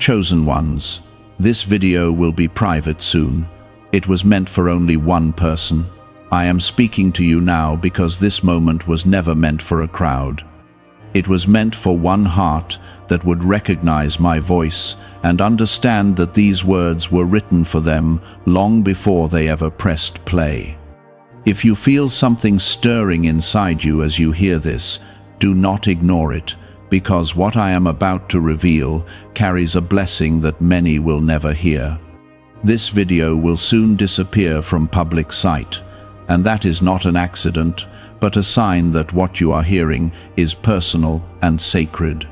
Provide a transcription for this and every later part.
chosen ones, this video will be private soon. It was meant for only one person. I am speaking to you now because this moment was never meant for a crowd. It was meant for one heart that would recognize my voice and understand that these words were written for them long before they ever pressed play. If you feel something stirring inside you as you hear this, do not ignore it, because what I am about to reveal carries a blessing that many will never hear. This video will soon disappear from public sight, and that is not an accident, but a sign that what you are hearing is personal and sacred.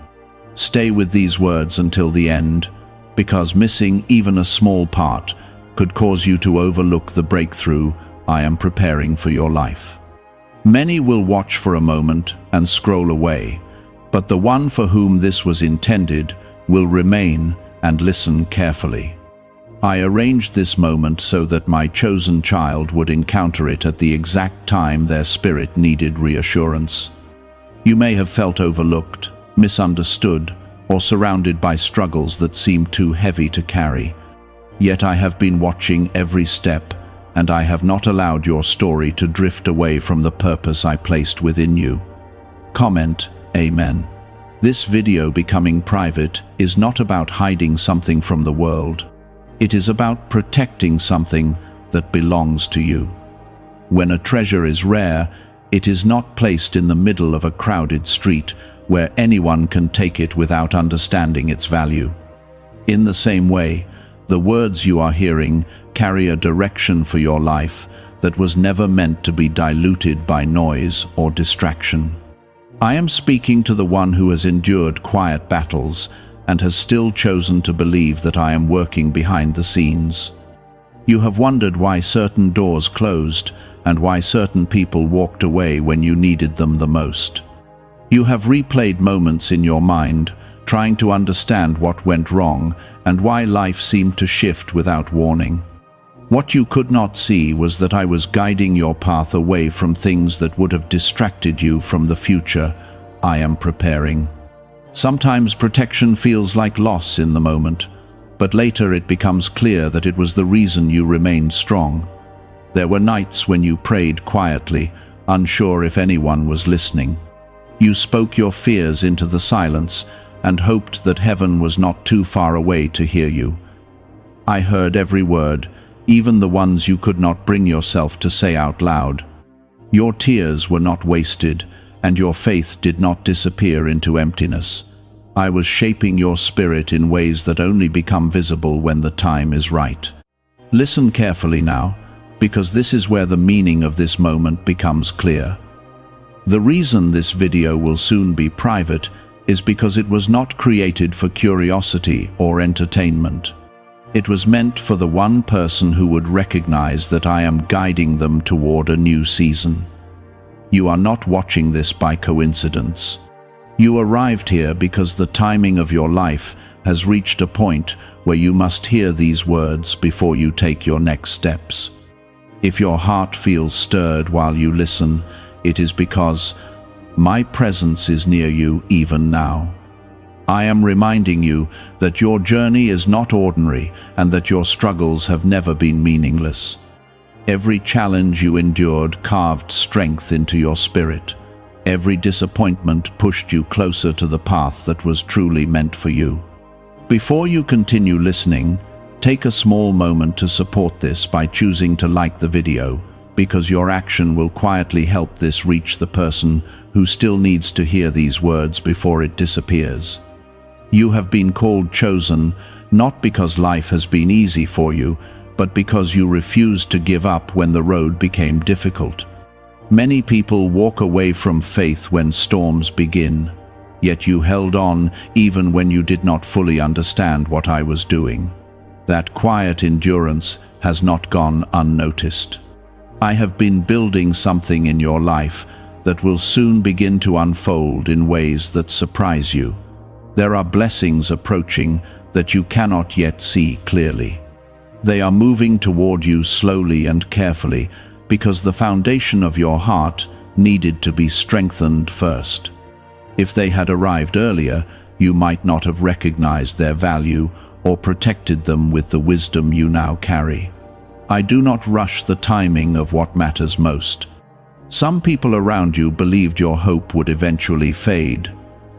Stay with these words until the end, because missing even a small part could cause you to overlook the breakthrough I am preparing for your life. Many will watch for a moment and scroll away, but the one for whom this was intended will remain and listen carefully. I arranged this moment so that my chosen child would encounter it at the exact time their spirit needed reassurance. You may have felt overlooked, misunderstood, or surrounded by struggles that seemed too heavy to carry. Yet I have been watching every step, and I have not allowed your story to drift away from the purpose I placed within you. Comment, Amen. This video becoming private is not about hiding something from the world. It is about protecting something that belongs to you. When a treasure is rare, it is not placed in the middle of a crowded street where anyone can take it without understanding its value. In the same way, the words you are hearing carry a direction for your life that was never meant to be diluted by noise or distraction. I am speaking to the one who has endured quiet battles and has still chosen to believe that I am working behind the scenes. You have wondered why certain doors closed and why certain people walked away when you needed them the most. You have replayed moments in your mind, trying to understand what went wrong and why life seemed to shift without warning. What you could not see was that I was guiding your path away from things that would have distracted you from the future I am preparing. Sometimes protection feels like loss in the moment, but later it becomes clear that it was the reason you remained strong. There were nights when you prayed quietly, unsure if anyone was listening. You spoke your fears into the silence and hoped that heaven was not too far away to hear you. I heard every word, even the ones you could not bring yourself to say out loud. Your tears were not wasted, and your faith did not disappear into emptiness. I was shaping your spirit in ways that only become visible when the time is right. Listen carefully now, because this is where the meaning of this moment becomes clear. The reason this video will soon be private is because it was not created for curiosity or entertainment. It was meant for the one person who would recognize that I am guiding them toward a new season. You are not watching this by coincidence. You arrived here because the timing of your life has reached a point where you must hear these words before you take your next steps. If your heart feels stirred while you listen, it is because my presence is near you even now. I am reminding you that your journey is not ordinary and that your struggles have never been meaningless. Every challenge you endured carved strength into your spirit. Every disappointment pushed you closer to the path that was truly meant for you. Before you continue listening, take a small moment to support this by choosing to like the video, because your action will quietly help this reach the person who still needs to hear these words before it disappears. You have been called chosen, not because life has been easy for you, but because you refused to give up when the road became difficult. Many people walk away from faith when storms begin, yet you held on even when you did not fully understand what I was doing. That quiet endurance has not gone unnoticed. I have been building something in your life that will soon begin to unfold in ways that surprise you. There are blessings approaching that you cannot yet see clearly. They are moving toward you slowly and carefully because the foundation of your heart needed to be strengthened first. If they had arrived earlier, you might not have recognized their value or protected them with the wisdom you now carry. I do not rush the timing of what matters most. Some people around you believed your hope would eventually fade.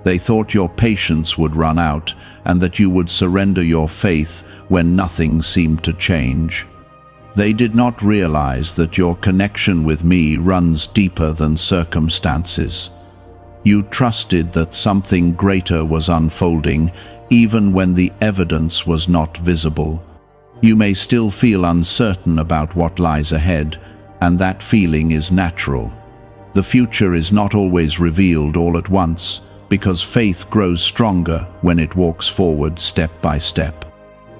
They thought your patience would run out and that you would surrender your faith when nothing seemed to change. They did not realize that your connection with me runs deeper than circumstances. You trusted that something greater was unfolding, even when the evidence was not visible. You may still feel uncertain about what lies ahead, and that feeling is natural. The future is not always revealed all at once, because faith grows stronger when it walks forward step by step.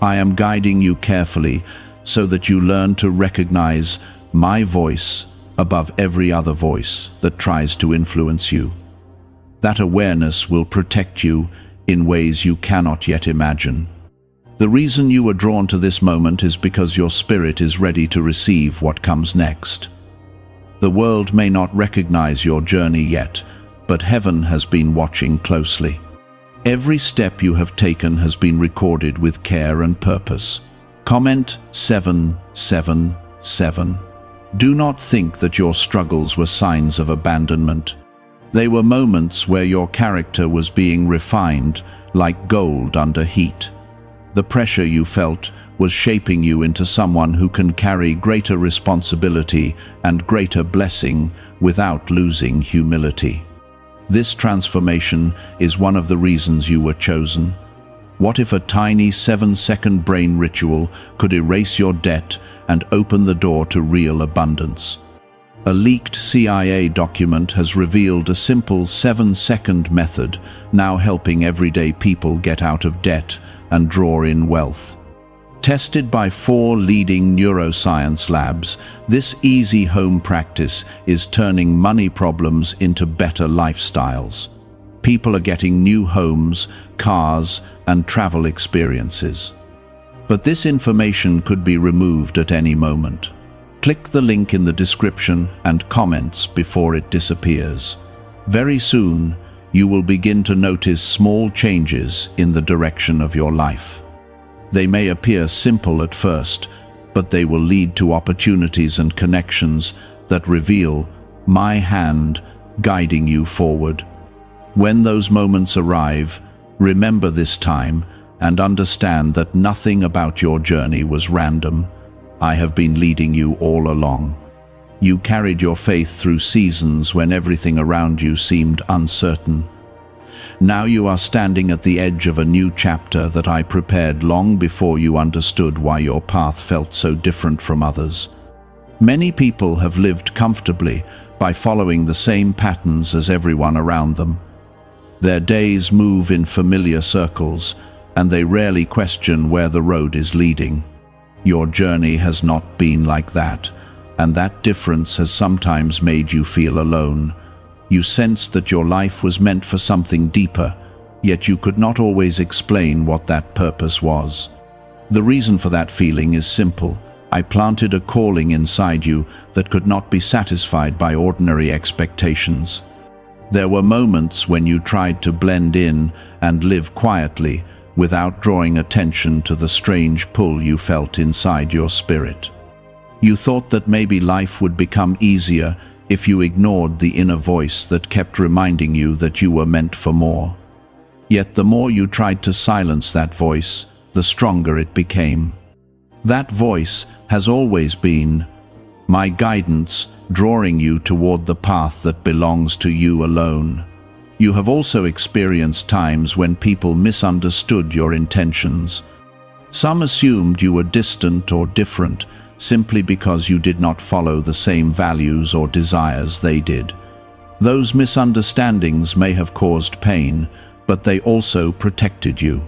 I am guiding you carefully so that you learn to recognize my voice above every other voice that tries to influence you. That awareness will protect you in ways you cannot yet imagine. The reason you are drawn to this moment is because your spirit is ready to receive what comes next. The world may not recognize your journey yet, but heaven has been watching closely. Every step you have taken has been recorded with care and purpose. Comment 777. Do not think that your struggles were signs of abandonment. They were moments where your character was being refined like gold under heat. The pressure you felt was shaping you into someone who can carry greater responsibility and greater blessing without losing humility. This transformation is one of the reasons you were chosen. What if a tiny 7-second brain ritual could erase your debt and open the door to real abundance? A leaked CIA document has revealed a simple 7-second method now helping everyday people get out of debt and draw in wealth. Tested by 4 leading neuroscience labs, this easy home practice is turning money problems into better lifestyles. People are getting new homes, cars, and travel experiences. But this information could be removed at any moment. Click the link in the description and comments before it disappears. Very soon, you will begin to notice small changes in the direction of your life. They may appear simple at first, but they will lead to opportunities and connections that reveal my hand guiding you forward. When those moments arrive, remember this time and understand that nothing about your journey was random. I have been leading you all along. You carried your faith through seasons when everything around you seemed uncertain. Now you are standing at the edge of a new chapter that I prepared long before you understood why your path felt so different from others. Many people have lived comfortably by following the same patterns as everyone around them. Their days move in familiar circles, and they rarely question where the road is leading. Your journey has not been like that, and that difference has sometimes made you feel alone. You sensed that your life was meant for something deeper, yet you could not always explain what that purpose was. The reason for that feeling is simple. I planted a calling inside you that could not be satisfied by ordinary expectations. There were moments when you tried to blend in and live quietly without drawing attention to the strange pull you felt inside your spirit. You thought that maybe life would become easier if you ignored the inner voice that kept reminding you that you were meant for more. Yet the more you tried to silence that voice, the stronger it became. That voice has always been my guidance, drawing you toward the path that belongs to you alone. You have also experienced times when people misunderstood your intentions. Some assumed you were distant or different, simply because you did not follow the same values or desires they did. Those misunderstandings may have caused pain, but they also protected you.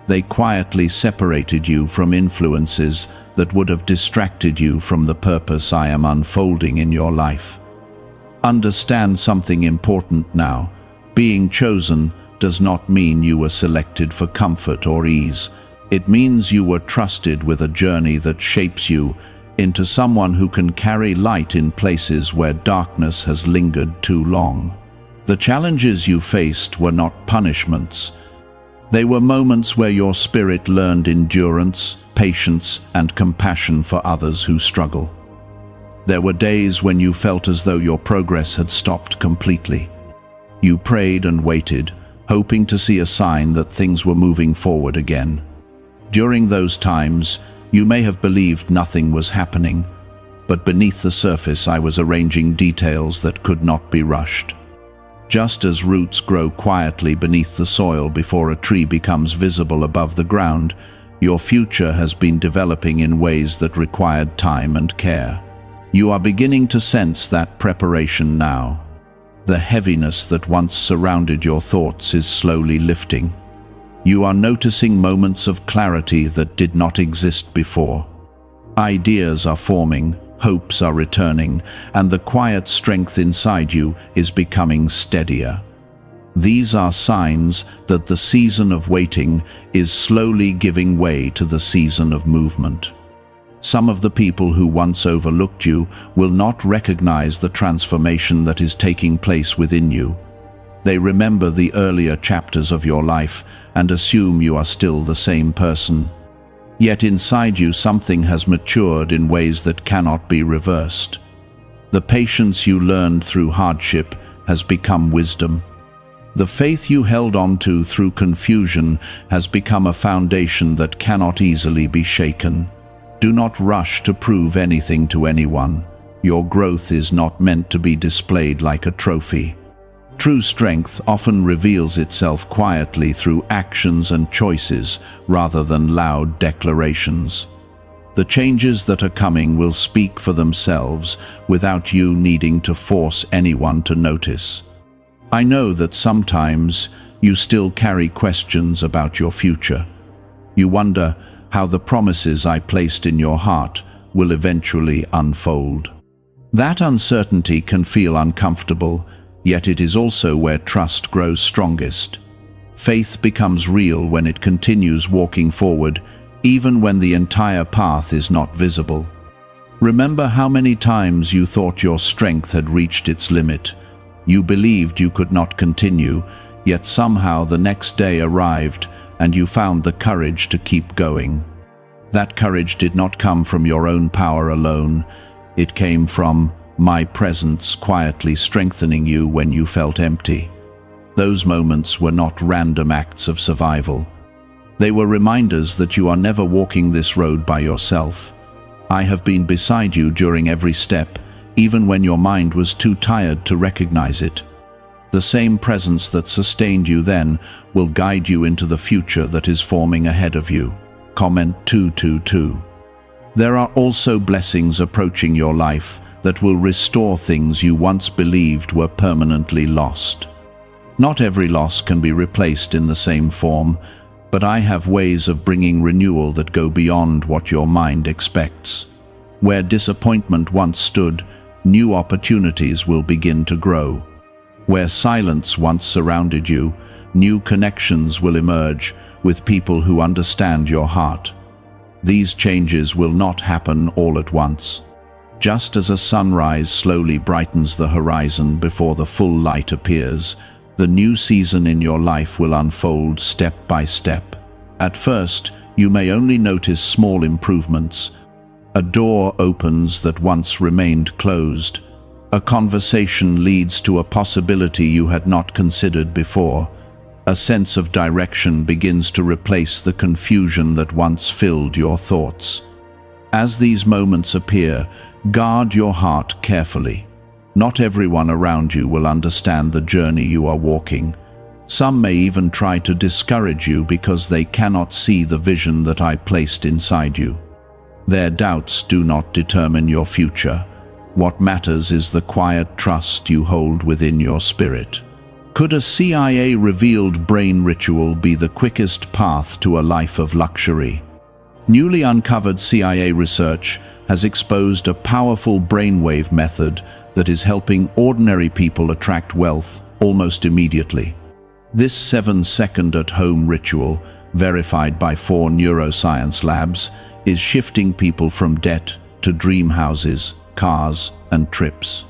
They quietly separated you from influences that would have distracted you from the purpose I am unfolding in your life. Understand something important now. Being chosen does not mean you were selected for comfort or ease. It means you were trusted with a journey that shapes you into someone who can carry light in places where darkness has lingered too long. The challenges you faced were not punishments. They were moments where your spirit learned endurance, patience, and compassion for others who struggle. There were days when you felt as though your progress had stopped completely. You prayed and waited, hoping to see a sign that things were moving forward again. During those times, you may have believed nothing was happening, but beneath the surface I was arranging details that could not be rushed. Just as roots grow quietly beneath the soil before a tree becomes visible above the ground, your future has been developing in ways that required time and care. You are beginning to sense that preparation now. The heaviness that once surrounded your thoughts is slowly lifting. You are noticing moments of clarity that did not exist before. Ideas are forming, hopes are returning, and the quiet strength inside you is becoming steadier. These are signs that the season of waiting is slowly giving way to the season of movement. Some of the people who once overlooked you will not recognize the transformation that is taking place within you. They remember the earlier chapters of your life and assume you are still the same person. Yet inside you something has matured in ways that cannot be reversed. The patience you learned through hardship has become wisdom. The faith you held on to through confusion has become a foundation that cannot easily be shaken. Do not rush to prove anything to anyone. Your growth is not meant to be displayed like a trophy. True strength often reveals itself quietly through actions and choices rather than loud declarations. The changes that are coming will speak for themselves without you needing to force anyone to notice. I know that sometimes you still carry questions about your future. You wonder how the promises I placed in your heart will eventually unfold. That uncertainty can feel uncomfortable, yet it is also where trust grows strongest. Faith becomes real when it continues walking forward, even when the entire path is not visible. Remember how many times you thought your strength had reached its limit. You believed you could not continue, yet somehow the next day arrived and you found the courage to keep going. That courage did not come from your own power alone. It came from my presence quietly strengthening you when you felt empty. Those moments were not random acts of survival. They were reminders that you are never walking this road by yourself. I have been beside you during every step, even when your mind was too tired to recognize it. The same presence that sustained you then will guide you into the future that is forming ahead of you. Comment 222. There are also blessings approaching your life that will restore things you once believed were permanently lost. Not every loss can be replaced in the same form, but I have ways of bringing renewal that go beyond what your mind expects. Where disappointment once stood, new opportunities will begin to grow. Where silence once surrounded you, new connections will emerge with people who understand your heart. These changes will not happen all at once. Just as a sunrise slowly brightens the horizon before the full light appears, the new season in your life will unfold step by step. At first, you may only notice small improvements. A door opens that once remained closed. A conversation leads to a possibility you had not considered before. A sense of direction begins to replace the confusion that once filled your thoughts. As these moments appear, guard your heart carefully. Not everyone around you will understand the journey you are walking. Some may even try to discourage you because they cannot see the vision that I placed inside you. Their doubts do not determine your future. What matters is the quiet trust you hold within your spirit. Could a CIA-revealed brain ritual be the quickest path to a life of luxury? Newly uncovered CIA research has exposed a powerful brainwave method that is helping ordinary people attract wealth almost immediately. This 7-second at-home ritual, verified by 4 neuroscience labs, is shifting people from debt to dream houses, cars, and trips.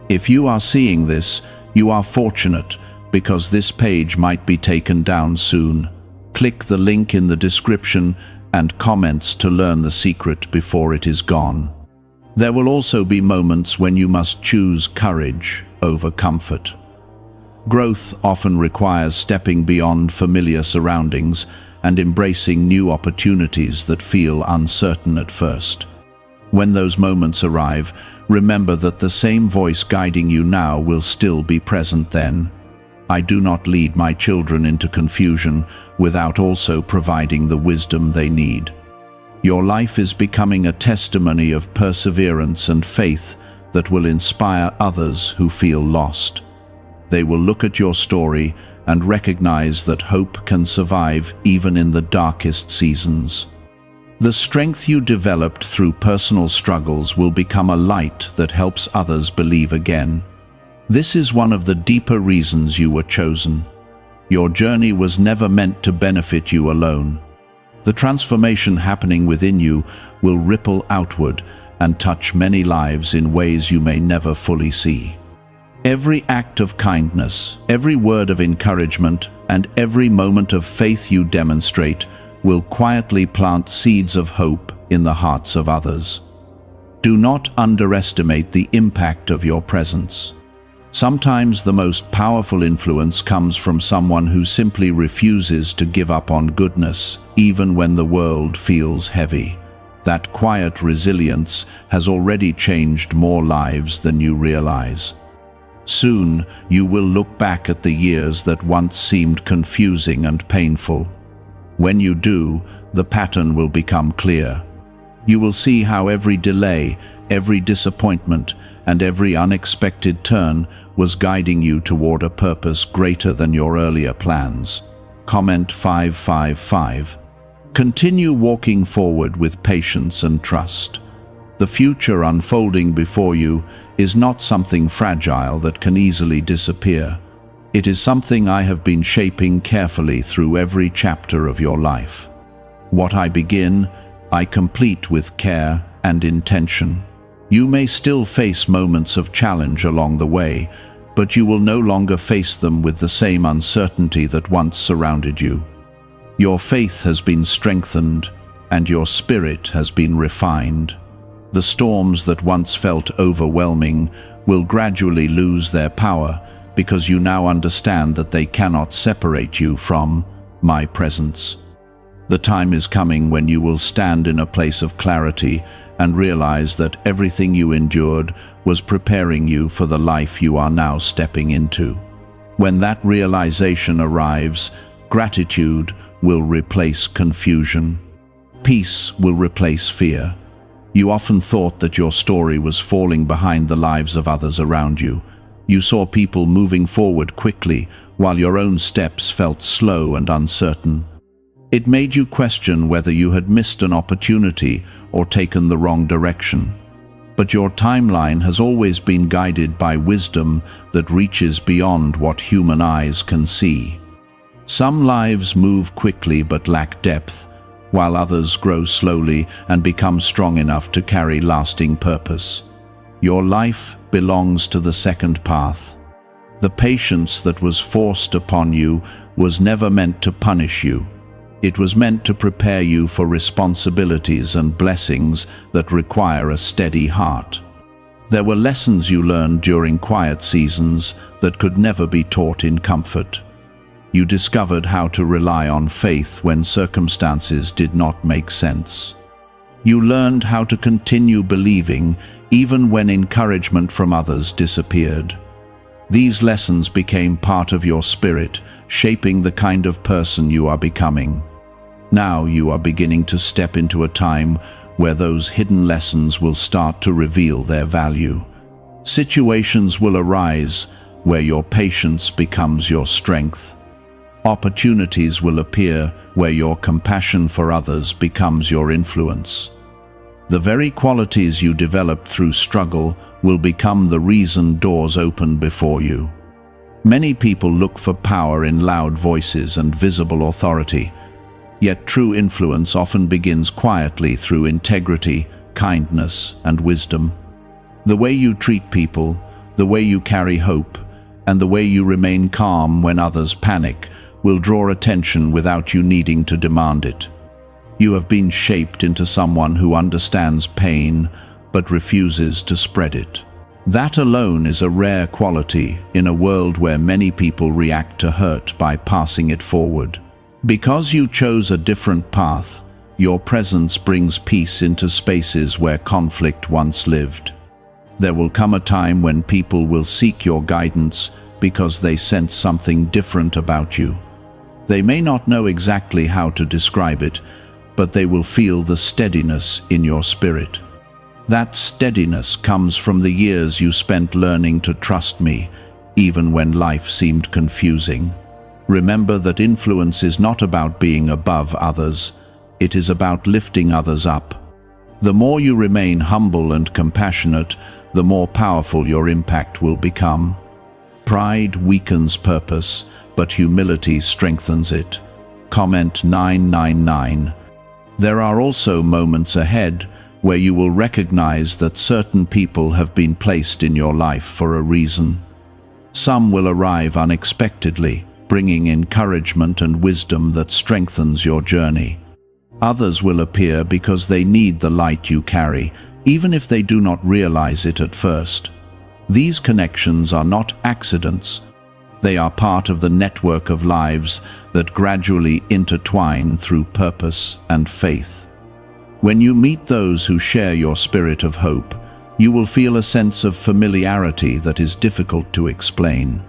If you are seeing this, you are fortunate, because this page might be taken down soon. Click the link in the description and comments to learn the secret before it is gone. There will also be moments when you must choose courage over comfort. Growth often requires stepping beyond familiar surroundings and embracing new opportunities that feel uncertain at first. When those moments arrive, remember that the same voice guiding you now will still be present then. I do not lead my children into confusion without also providing the wisdom they need. Your life is becoming a testimony of perseverance and faith that will inspire others who feel lost. They will look at your story and recognize that hope can survive even in the darkest seasons. The strength you developed through personal struggles will become a light that helps others believe again. This is one of the deeper reasons you were chosen. Your journey was never meant to benefit you alone. The transformation happening within you will ripple outward and touch many lives in ways you may never fully see. Every act of kindness, every word of encouragement, and every moment of faith you demonstrate will quietly plant seeds of hope in the hearts of others. Do not underestimate the impact of your presence. Sometimes the most powerful influence comes from someone who simply refuses to give up on goodness, even when the world feels heavy. That quiet resilience has already changed more lives than you realize. Soon, you will look back at the years that once seemed confusing and painful. When you do, the pattern will become clear. You will see how every delay, every disappointment, and every unexpected turn was guiding you toward a purpose greater than your earlier plans. Comment 555. Continue walking forward with patience and trust. The future unfolding before you is not something fragile that can easily disappear. It is something I have been shaping carefully through every chapter of your life. What I begin, I complete with care and intention. You may still face moments of challenge along the way, but you will no longer face them with the same uncertainty that once surrounded you. Your faith has been strengthened, and your spirit has been refined. The storms that once felt overwhelming will gradually lose their power because you now understand that they cannot separate you from my presence. The time is coming when you will stand in a place of clarity and realize that everything you endured was preparing you for the life you are now stepping into. When that realization arrives, gratitude will replace confusion. Peace will replace fear. You often thought that your story was falling behind the lives of others around you. You saw people moving forward quickly, while your own steps felt slow and uncertain. It made you question whether you had missed an opportunity or taken the wrong direction. But your timeline has always been guided by wisdom that reaches beyond what human eyes can see. Some lives move quickly but lack depth, while others grow slowly and become strong enough to carry lasting purpose. Your life belongs to the second path. The patience that was forced upon you was never meant to punish you. It was meant to prepare you for responsibilities and blessings that require a steady heart. There were lessons you learned during quiet seasons that could never be taught in comfort. You discovered how to rely on faith when circumstances did not make sense. You learned how to continue believing even when encouragement from others disappeared. These lessons became part of your spirit, shaping the kind of person you are becoming. Now you are beginning to step into a time where those hidden lessons will start to reveal their value. Situations will arise where your patience becomes your strength. Opportunities will appear where your compassion for others becomes your influence. The very qualities you developed through struggle will become the reason doors open before you. Many people look for power in loud voices and visible authority, yet true influence often begins quietly through integrity, kindness, and wisdom. The way you treat people, the way you carry hope, and the way you remain calm when others panic will draw attention without you needing to demand it. You have been shaped into someone who understands pain but refuses to spread it. That alone is a rare quality in a world where many people react to hurt by passing it forward. Because you chose a different path, your presence brings peace into spaces where conflict once lived. There will come a time when people will seek your guidance because they sense something different about you. They may not know exactly how to describe it, but they will feel the steadiness in your spirit. That steadiness comes from the years you spent learning to trust me, even when life seemed confusing. Remember that influence is not about being above others, it is about lifting others up. The more you remain humble and compassionate, the more powerful your impact will become. Pride weakens purpose, but humility strengthens it. Comment 999. There are also moments ahead where you will recognize that certain people have been placed in your life for a reason. Some will arrive unexpectedly, bringing encouragement and wisdom that strengthens your journey. Others will appear because they need the light you carry, even if they do not realize it at first. These connections are not accidents. They are part of the network of lives that gradually intertwine through purpose and faith. When you meet those who share your spirit of hope, you will feel a sense of familiarity that is difficult to explain.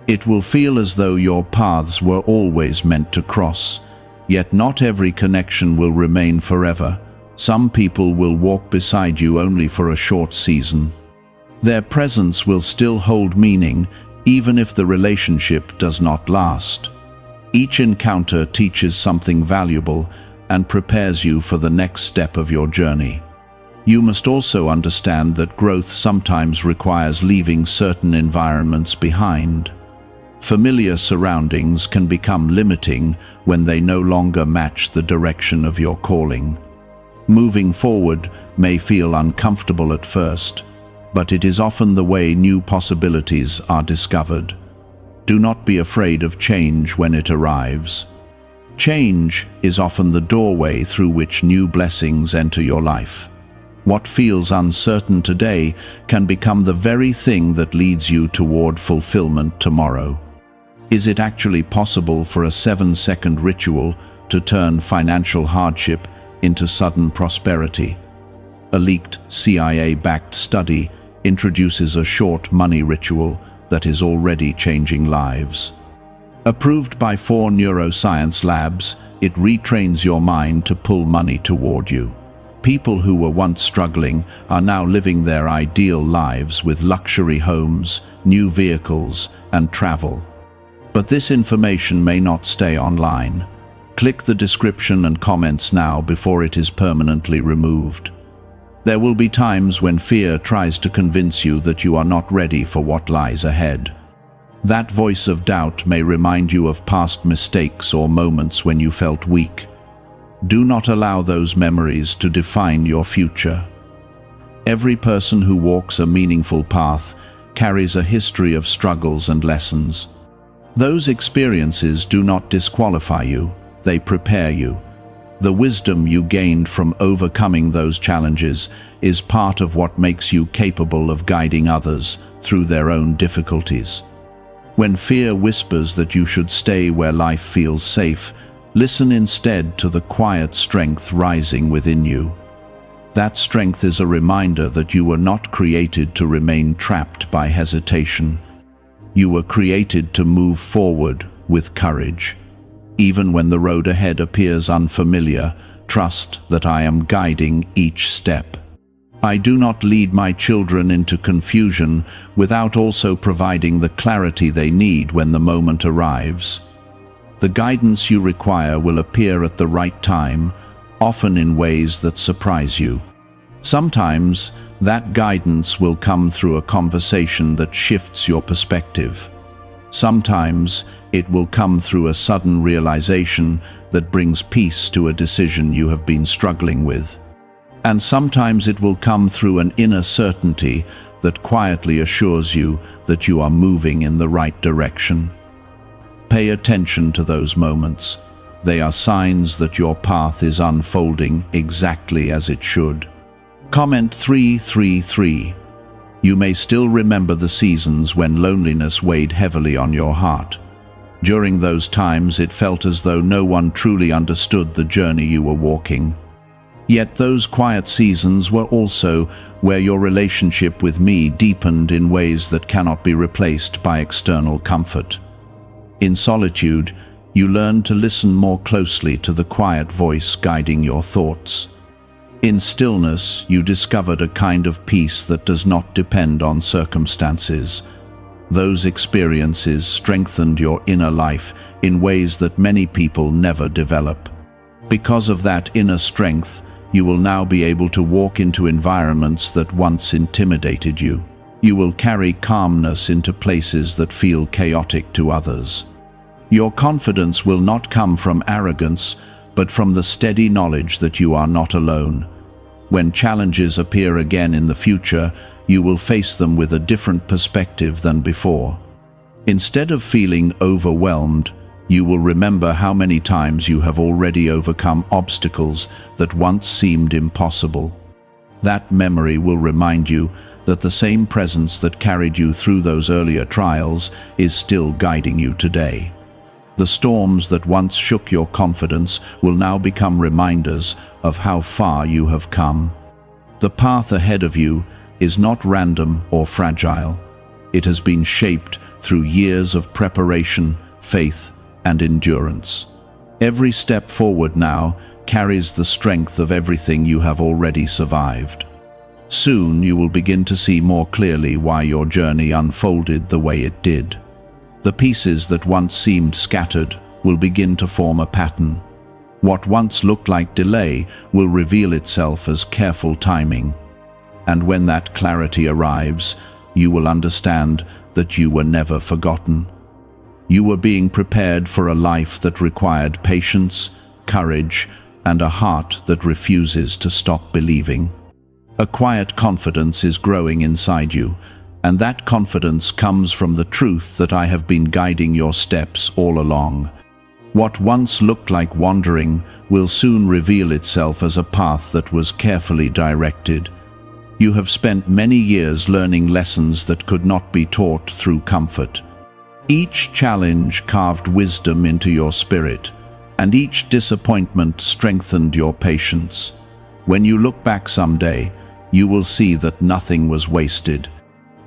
It will feel as though your paths were always meant to cross, yet not every connection will remain forever. Some people will walk beside you only for a short season. Their presence will still hold meaning, even if the relationship does not last. Each encounter teaches something valuable and prepares you for the next step of your journey. You must also understand that growth sometimes requires leaving certain environments behind. Familiar surroundings can become limiting when they no longer match the direction of your calling. Moving forward may feel uncomfortable at first, but it is often the way new possibilities are discovered. Do not be afraid of change when it arrives. Change is often the doorway through which new blessings enter your life. What feels uncertain today can become the very thing that leads you toward fulfillment tomorrow. Is it actually possible for a 7-second ritual to turn financial hardship into sudden prosperity? A leaked CIA-backed study introduces a short money ritual that is already changing lives. Approved by 4 neuroscience labs, it retrains your mind to pull money toward you. People who were once struggling are now living their ideal lives with luxury homes, new vehicles, and travel. But this information may not stay online. Click the description and comments now before it is permanently removed. There will be times when fear tries to convince you that you are not ready for what lies ahead. That voice of doubt may remind you of past mistakes or moments when you felt weak. Do not allow those memories to define your future. Every person who walks a meaningful path carries a history of struggles and lessons. Those experiences do not disqualify you, they prepare you. The wisdom you gained from overcoming those challenges is part of what makes you capable of guiding others through their own difficulties. When fear whispers that you should stay where life feels safe, listen instead to the quiet strength rising within you. That strength is a reminder that you were not created to remain trapped by hesitation. You were created to move forward with courage. Even when the road ahead appears unfamiliar, trust that I am guiding each step. I do not lead my children into confusion without also providing the clarity they need when the moment arrives. The guidance you require will appear at the right time, often in ways that surprise you. Sometimes, that guidance will come through a conversation that shifts your perspective. Sometimes, it will come through a sudden realization that brings peace to a decision you have been struggling with. And sometimes it will come through an inner certainty that quietly assures you that you are moving in the right direction. Pay attention to those moments. They are signs that your path is unfolding exactly as it should. Comment 333. You may still remember the seasons when loneliness weighed heavily on your heart. During those times it felt as though no one truly understood the journey you were walking. Yet those quiet seasons were also where your relationship with me deepened in ways that cannot be replaced by external comfort. In solitude, you learned to listen more closely to the quiet voice guiding your thoughts. In stillness, you discovered a kind of peace that does not depend on circumstances. Those experiences strengthened your inner life in ways that many people never develop. Because of that inner strength, you will now be able to walk into environments that once intimidated you. You will carry calmness into places that feel chaotic to others. Your confidence will not come from arrogance, but from the steady knowledge that you are not alone. When challenges appear again in the future, you will face them with a different perspective than before. Instead of feeling overwhelmed, you will remember how many times you have already overcome obstacles that once seemed impossible. That memory will remind you that the same presence that carried you through those earlier trials is still guiding you today. The storms that once shook your confidence will now become reminders of how far you have come. The path ahead of you is not random or fragile. It has been shaped through years of preparation, faith, and endurance. Every step forward now carries the strength of everything you have already survived. Soon you will begin to see more clearly why your journey unfolded the way it did. The pieces that once seemed scattered will begin to form a pattern. What once looked like delay will reveal itself as careful timing. And when that clarity arrives, you will understand that you were never forgotten. You were being prepared for a life that required patience, courage, and a heart that refuses to stop believing. A quiet confidence is growing inside you, and that confidence comes from the truth that I have been guiding your steps all along. What once looked like wandering will soon reveal itself as a path that was carefully directed. You have spent many years learning lessons that could not be taught through comfort. Each challenge carved wisdom into your spirit, and each disappointment strengthened your patience. When you look back someday, you will see that nothing was wasted.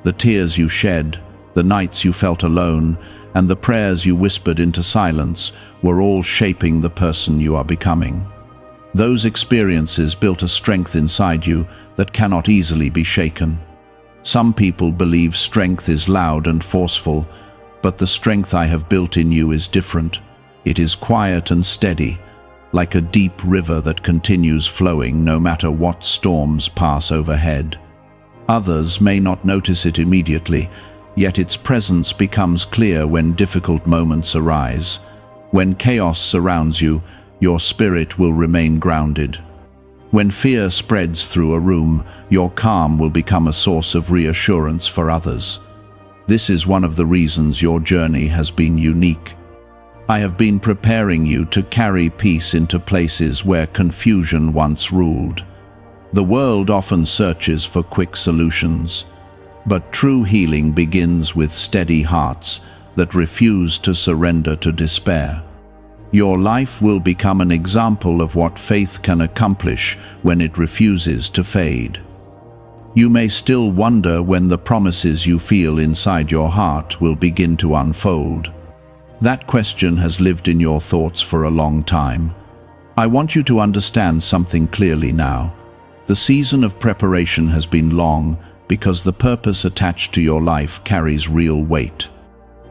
The tears you shed, the nights you felt alone, and the prayers you whispered into silence were all shaping the person you are becoming. Those experiences built a strength inside you that cannot easily be shaken. Some people believe strength is loud and forceful, but the strength I have built in you is different. It is quiet and steady, like a deep river that continues flowing no matter what storms pass overhead. Others may not notice it immediately, yet its presence becomes clear when difficult moments arise. When chaos surrounds you, your spirit will remain grounded. When fear spreads through a room, your calm will become a source of reassurance for others. This is one of the reasons your journey has been unique. I have been preparing you to carry peace into places where confusion once ruled. The world often searches for quick solutions, but true healing begins with steady hearts that refuse to surrender to despair. Your life will become an example of what faith can accomplish when it refuses to fade. You may still wonder when the promises you feel inside your heart will begin to unfold. That question has lived in your thoughts for a long time. I want you to understand something clearly now. The season of preparation has been long because the purpose attached to your life carries real weight.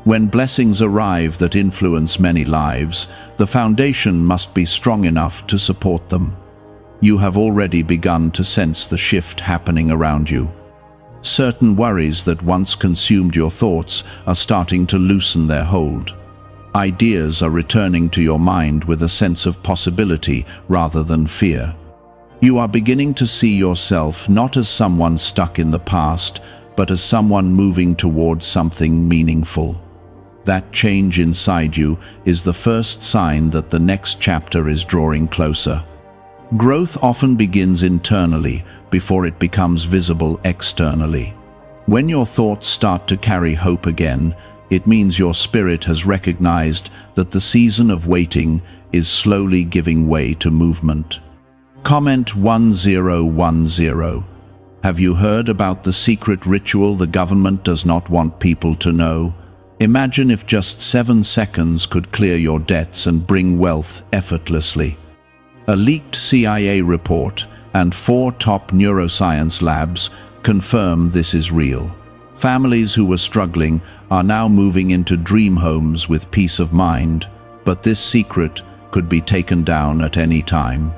When blessings arrive that influence many lives, the foundation must be strong enough to support them. You have already begun to sense the shift happening around you. Certain worries that once consumed your thoughts are starting to loosen their hold. Ideas are returning to your mind with a sense of possibility rather than fear. You are beginning to see yourself not as someone stuck in the past, but as someone moving towards something meaningful. That change inside you is the first sign that the next chapter is drawing closer. Growth often begins internally before it becomes visible externally. When your thoughts start to carry hope again, it means your spirit has recognized that the season of waiting is slowly giving way to movement. Comment 1010. Have you heard about the secret ritual the government does not want people to know? Imagine if just 7 seconds could clear your debts and bring wealth effortlessly. A leaked CIA report and 4 top neuroscience labs confirm this is real. Families who were struggling are now moving into dream homes with peace of mind, but this secret could be taken down at any time.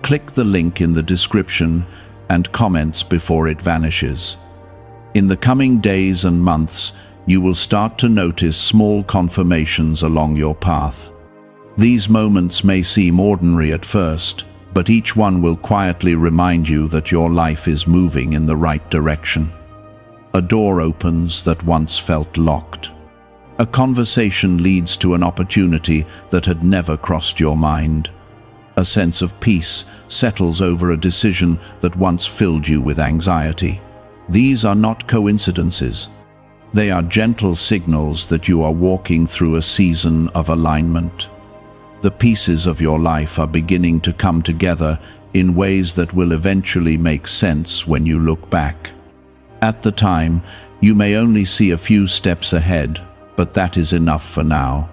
Click the link in the description and comments before it vanishes. In the coming days and months, you will start to notice small confirmations along your path. These moments may seem ordinary at first, but each one will quietly remind you that your life is moving in the right direction. A door opens that once felt locked. A conversation leads to an opportunity that had never crossed your mind. A sense of peace settles over a decision that once filled you with anxiety. These are not coincidences. They are gentle signals that you are walking through a season of alignment. The pieces of your life are beginning to come together in ways that will eventually make sense when you look back. At the time, you may only see a few steps ahead, but that is enough for now.